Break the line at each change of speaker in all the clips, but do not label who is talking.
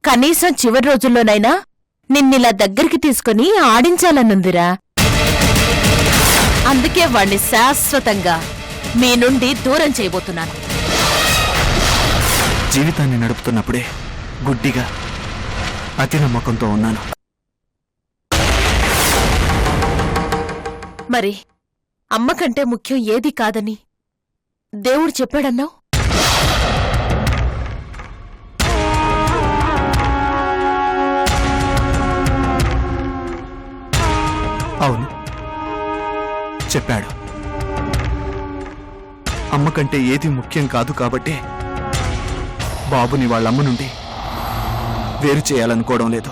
కనీసం చివరి రోజుల్లోనైనా నిన్నిలా దగ్గరికి తీసుకుని ఆడించాలనుందిరా. అందుకే వాణ్ణి శాశ్వతంగా మీ నుండి దూరం చేయబోతున్నాను.
జీవితాన్ని నడుపుతున్నప్పుడే గుడ్డిగా అతి నమ్మకంతో ఉన్నాను.
మరి అమ్మకంటే ముఖ్యం ఏది కాదని దేవుడు చెప్పాడన్నావు.
అవును, చెప్పాడు. అమ్మ కంటే ఏది ముఖ్యం కాదు కాబట్టే బాబుని వాళ్ళమ్మ నుండి వేరు చేయాలనుకోవడం లేదు.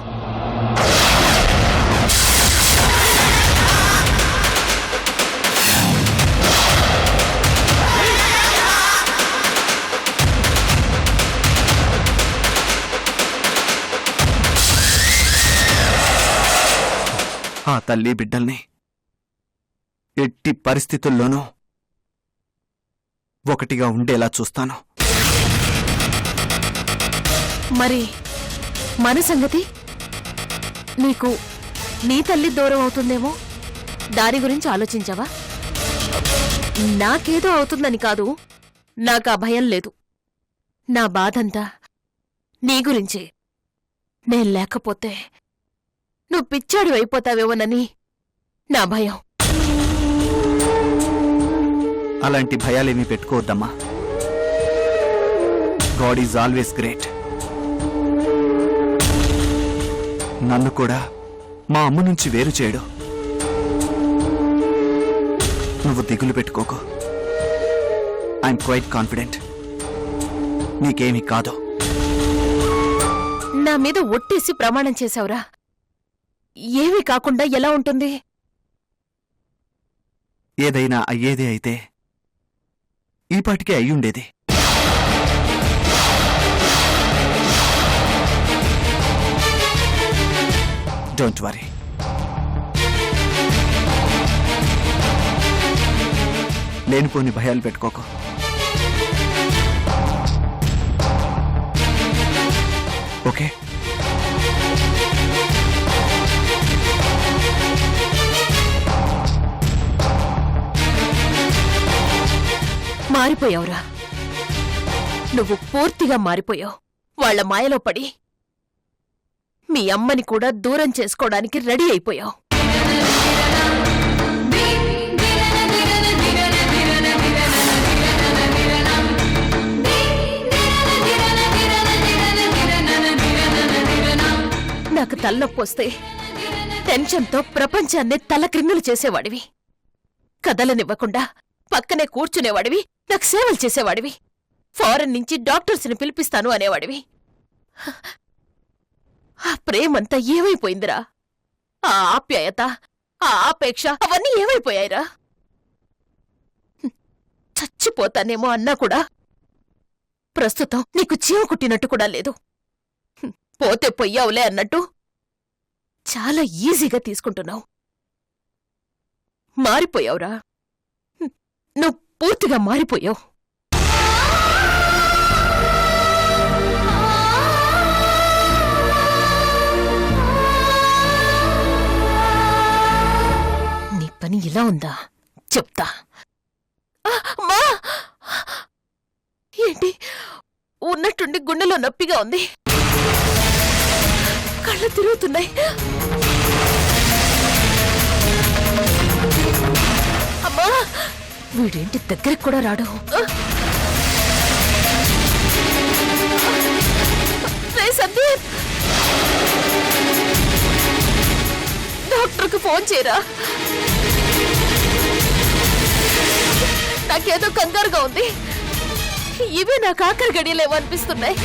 ఆ తల్లి బిడ్డల్ని ఎట్టి పరిస్థితుల్లోనూ ఒకటిగా ఉండేలా చూస్తాను.
మరి మన సంగతి? నీకు నీ తల్లి దూరం అవుతుందేమో, దాని గురించి ఆలోచించావా? నాకేదో అవుతుందని కాదు, నాకా భయం లేదు. నా బాధంతా నీ గురించే. నేను లేకపోతే నువ్వు పిచ్చాడు అయిపోతావేమోనని నా భయం.
అలాంటి భయాలేమీ పెట్టుకోవద్దమ్మా. God is always great. నన్ను కూడా మా అమ్మ నుంచి వేరు చేయడు. నువ్వు దిగులు పెట్టుకోకు. I'm quite confident. నీకేమీ కాదు.
నా మీద ఒట్టేసి ప్రమాణం చేశావురా. ఏమీ కాకుండా ఎలా ఉంటుంది?
ఏదైనా అయ్యేదే అయితే ఈపాటికే అయ్యుండేది. Don't worry. లేనిపోని భయాలు పెట్టుకోకు. ఓకే?
మారిపోయావురా. నువ్వు పూర్తిగా మారిపోయావు. వాళ్ల మాయలో పడి మీ అమ్మని కూడా దూరం చేసుకోవడానికి రెడీ అయిపోయావు. నాకు తలనొప్పొస్తే టెన్షన్తో ప్రపంచాన్నే తలక్రిందులు చేసేవాడివి. కదలనివ్వకుండా పక్కనే కూర్చునేవాడివి. నాకు సేవలు చేసేవాడివి. ఫారెన్ నుంచి డాక్టర్స్ని పిలిపిస్తాను అనేవాడివి. ఆ ప్రేమంతా ఏమైపోయిందిరా? ఆ ఆప్యాయత, ఆ ఆపేక్ష అవన్నీ ఏమైపోయాయిరా? చచ్చిపోతానేమో అన్నా కూడా ప్రస్తుతం నీకు చీమ కుట్టినట్టు కూడా లేదు. పోతే పొయ్యావులే అన్నట్టు చాలా ఈజీగా తీసుకుంటున్నావు. మారిపోయావురా. నువ్వు పూర్తిగా మారిపోయావు. నీ పని ఇలా ఉందా? చెప్తా. ఏంటి ఉన్నట్టుండి గుండెలో నొప్పిగా ఉంది. కళ్ళు తిరుగుతున్నాయి. అమ్మా, వీడేంటి దగ్గరికి కూడా రాడు. సందీప్, డాక్టర్కి ఫోన్ చేయరా. నాకేదో కంగారుగా ఉంది. ఇవే నాకు ఆఖరి గడియలేమో అనిపిస్తున్నాయి.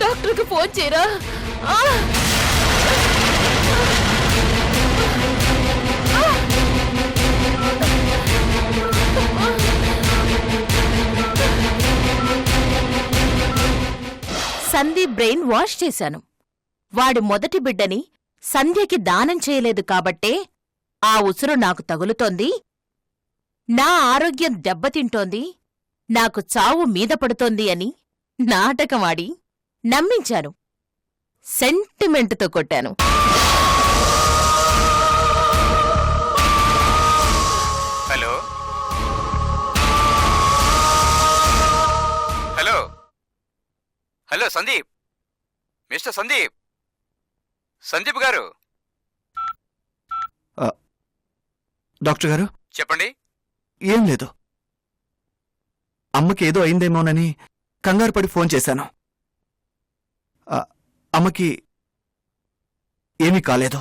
డాక్టర్కి ఫోన్ చేయరా. సందీప్ బ్రెయిన్ వాష్ చేశాను. వాడి మొదటి బిడ్డని సంధ్యకి దానం చేయలేదు కాబట్టే ఆ ఉసురు నాకు తగులుతోంది. నా ఆరోగ్యం దెబ్బతింటోంది. నాకు చావు మీద పడుతోంది అని నాటకమాడి నమ్మించాను. సెంటిమెంటుతో కొట్టాను.
Hello hello hello Sandeep, mister Sandeep, Sandeep గారు.
డాక్టర్ గారు,
చెప్పండి.
ఏం లేదు. అమ్మకి ఏదో అయిందేమోనని కంగారు పడి ఫోన్ చేశాను. అమ్మకి ఏమీ కాలేదు.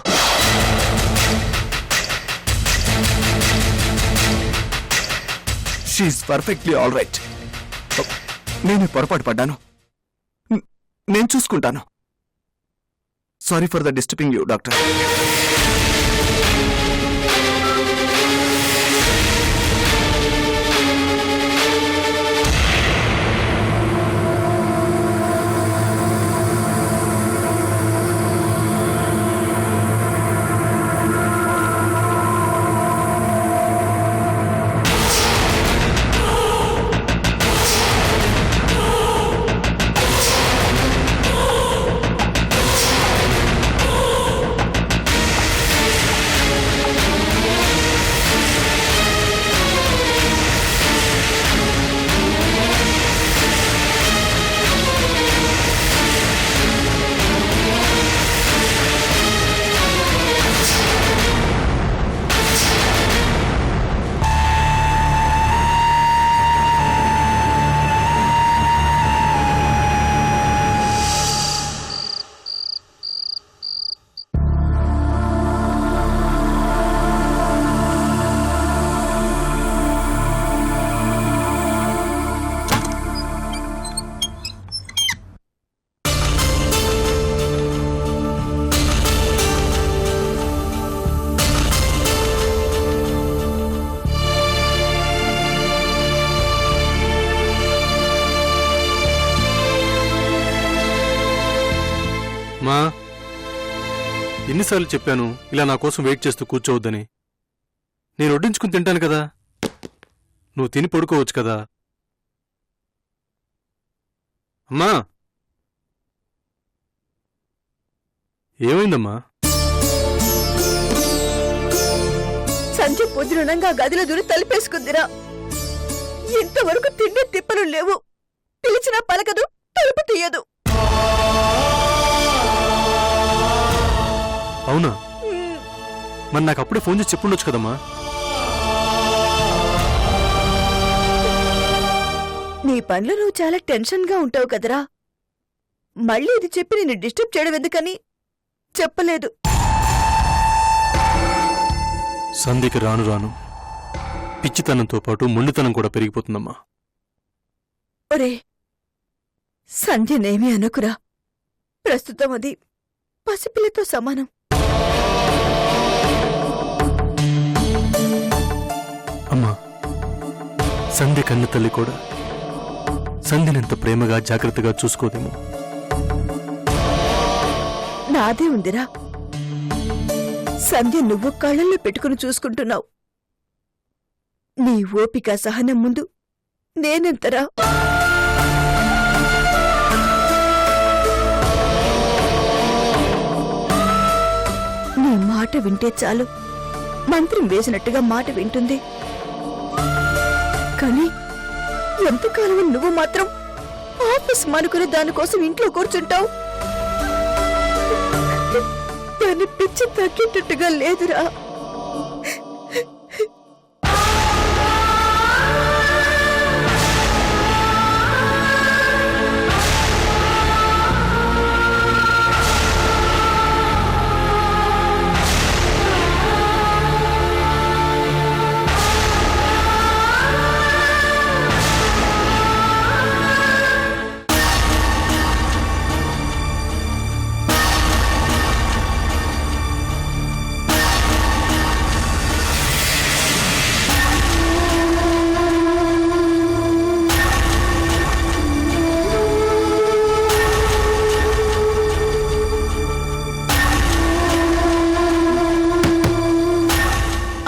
She is perfectly all right. నేను పొరపాటు పడ్డాను. నేను చూసుకుంటాను. Sorry for the disturbing you, doctor.
మా ఎన్నిసార్లు చెప్పాను ఇలా నా కోసం వెయిట్ చేస్తూ కూర్చోవద్దని? నేను వడ్డించుకుని తింటాను కదా, నువ్వు తిని పడుకోవచ్చు కదా. అమ్మా, ఏమైందమ్మా?
సంజయ్ పొద్దునంగా గదిలో దూరి తలుపేసుకుందిరా. ఇంతవరకు తిండి తిప్పలు లేవు. పిలిచినా పలకదు, తలుపు తీయదు.
అవునా? మరి నాకు అప్పుడే ఫోన్ చేసి చెప్పుండొచ్చు కదమ్మా.
నీ పనిలో నువ్వు చాలా టెన్షన్ గా ఉంటావు కదరా. మళ్ళీ ఇది చెప్పి నిన్ను డిస్టర్బ్ చేయడం ఎందుకని చెప్పలేదు.
సంధికి రాను రాను పిచ్చితనంతో పాటు మొండితనం కూడా పెరిగిపోతుందమ్మా.
ఒరే, సంధ్యనేమీ అనుకురా. ప్రస్తుతం అది పసిపిల్లతో సమానం.
అమ్మా, సంధ్య కన్న తల్లి కూడా సంధ్యనెంత ప్రేమగా జాగ్రత్తగా చూసుకోదేమో.
నాదే ఉందిరా. సంధ్య నువ్వు కళ్ళల్లో పెట్టుకుని చూసుకుంటున్నావు. నీ ఓపిక సహనం ముందు నేనెంతరా? నీ మాట వింటే చాలు, మంత్రం వేసినట్టుగా మాట వింటుంది. కానీ ఎంతకాలం నువ్వు మాత్రం ఆఫీస్ మానుకుని దానికోసం ఇంట్లో కూర్చుంటావు. దాన్ని పిచ్చి తగ్గేటట్టుగా లేదురా.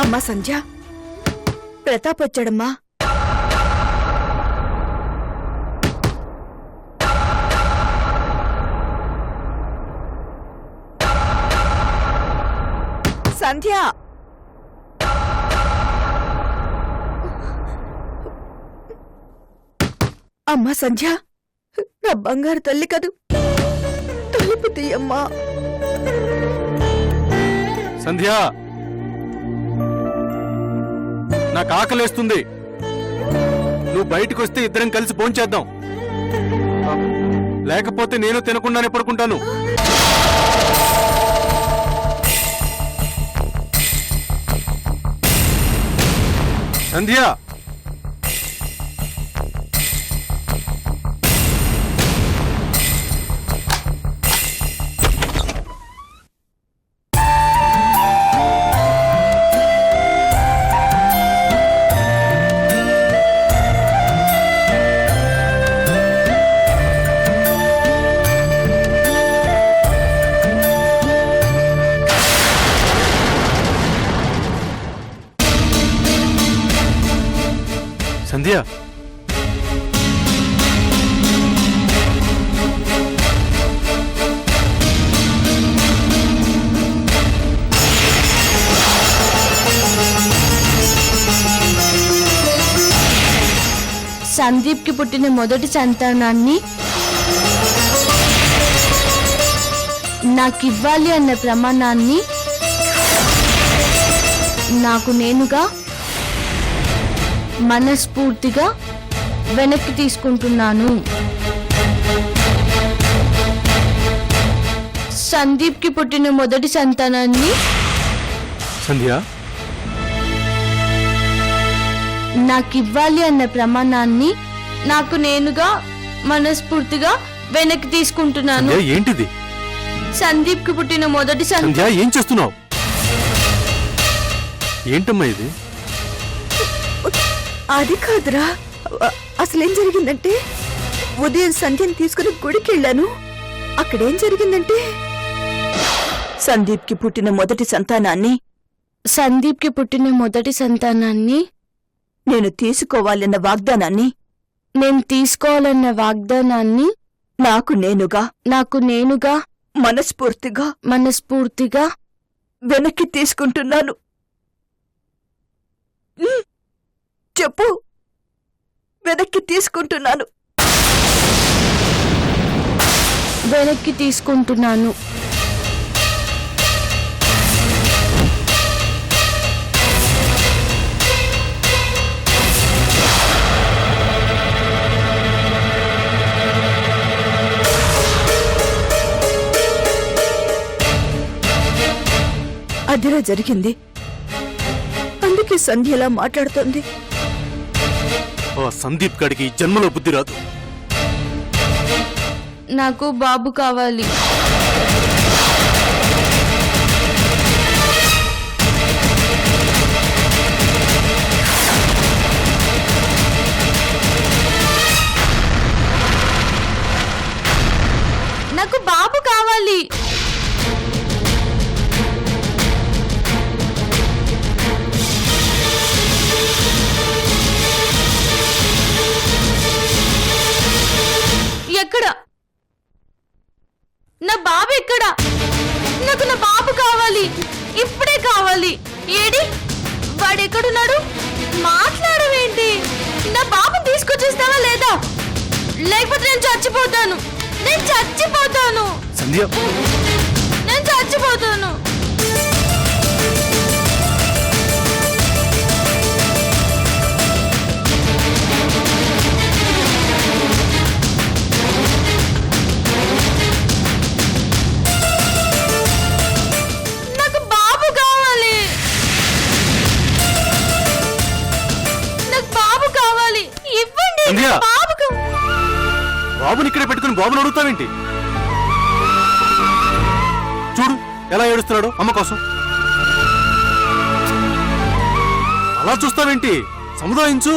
అమ్మా సంధ్య, ప్రతాప్ వచ్చాడమ్మా. సంధ్య అమ్మా సంధ్య, నా బంగారు తల్లి కదూ, తలుపు తీయమ్మా.
సంధ్య, నాకు ఆకలేస్తుంది. నువ్వు బయటకు వస్తే ఇద్దరం కలిసి భోంచేద్దాం, లేకపోతే నేను తినకుండానే పడుకుంటాను. సంధ్య, సంధ్య,
సందీప్కి పుట్టిన మొదటి సంతానాన్ని నాకివ్వాలి అన్న ప్రమాణాన్ని నాకు నేనుగా మనస్ఫూర్తిగా వెనక్కి తీసుకుంటున్నాను. సందీప్కి పుట్టిన మొదటి సంతానాన్ని
సంధ్య,
నాకివ్వాలి అన్న ప్రమాణాన్ని నాకు నేనుగా మనస్ఫూర్తిగా వెనక్కి తీసుకుంటున్నాను.
సంధ్య, ఏంటిది?
సందీప్కి పుట్టిన మొదటి
సంధ్య, ఏం చేస్తున్నావు? ఏంటమ్మా ఇది?
అది కాదురా, అసలేం జరిగిందంటే ఉదయం సంధ్యని తీసుకుని గుడికి వెళ్ళాను. అక్కడేం జరిగిందంటే సందీప్కి పుట్టిన మొదటి సంతానాన్ని
సందీప్కి పుట్టిన మొదటి సంతానాన్ని
నేను తీసుకోవాలన్న వాగ్దానాన్ని
నేను తీసుకోవాలన్న వాగ్దానాన్ని
నాకు నేనుగా మనస్ఫూర్తిగా వెనక్కి తీసుకుంటున్నాను. చెప్పు, వెనక్కి తీసుకుంటున్నాను.
వెనక్కి తీసుకుంటున్నాను.
అదిలా జరిగింది, అందుకే సంధ్య ఇలా మాట్లాడుతోంది.
ఆ సందీప్ గడికి ఈ జన్మలో బుద్ధి రాదు.
నాకు బాబు కావాలి. నాకు బాబు కావాలి. ఎక్కడ నా బాబు? ఎక్కడ? నాకు నా బాబు కావాలి, ఇప్పుడే కావాలి. ఏడి వాడెక్కడున్నాడు? మాట్లాడవేంటి? నా బాబుని తీసుకొచ్చేస్తావా లేదా? లేకపోతే నేను చచ్చిపోతాను.
సంధ్య,
నేను చచ్చిపోతాను. నాకు బాబు కావాలి. నాకు బాబు కావాలి. ఇవ్వండి.
సంధ్య!
బాబు
బాబుని ఇక్కడే పెట్టుకుని బాబుని అడుగుతావేంటి? చూడు ఎలా ఏడుస్తున్నాడు అమ్మ కోసం. అలా చూస్తావేంటి? సముదాయించు.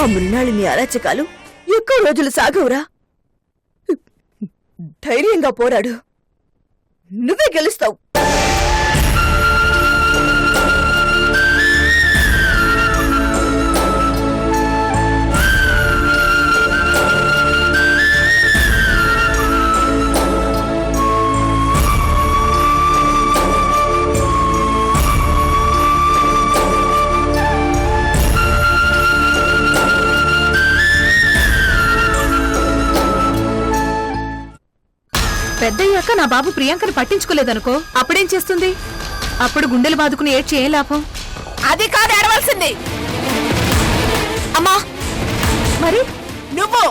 ఆ మృణాళిని అరాచకాలు ఎక్కువ రోజులు సాగవురా. ధైర్యంగా పోరాడు, నువ్వే గెలుస్తావు.
పెద్దయ్యాక నా బాబు ప్రియాంకని పట్టించుకోలేదనుకో, అప్పుడేం చేస్తుంది? అప్పుడు గుండెలు బాదుకుని ఏడ్చి ఏం లాభం?
అది కాదు ఏడవలసింది.
అమ్మా
మరి నువ్వు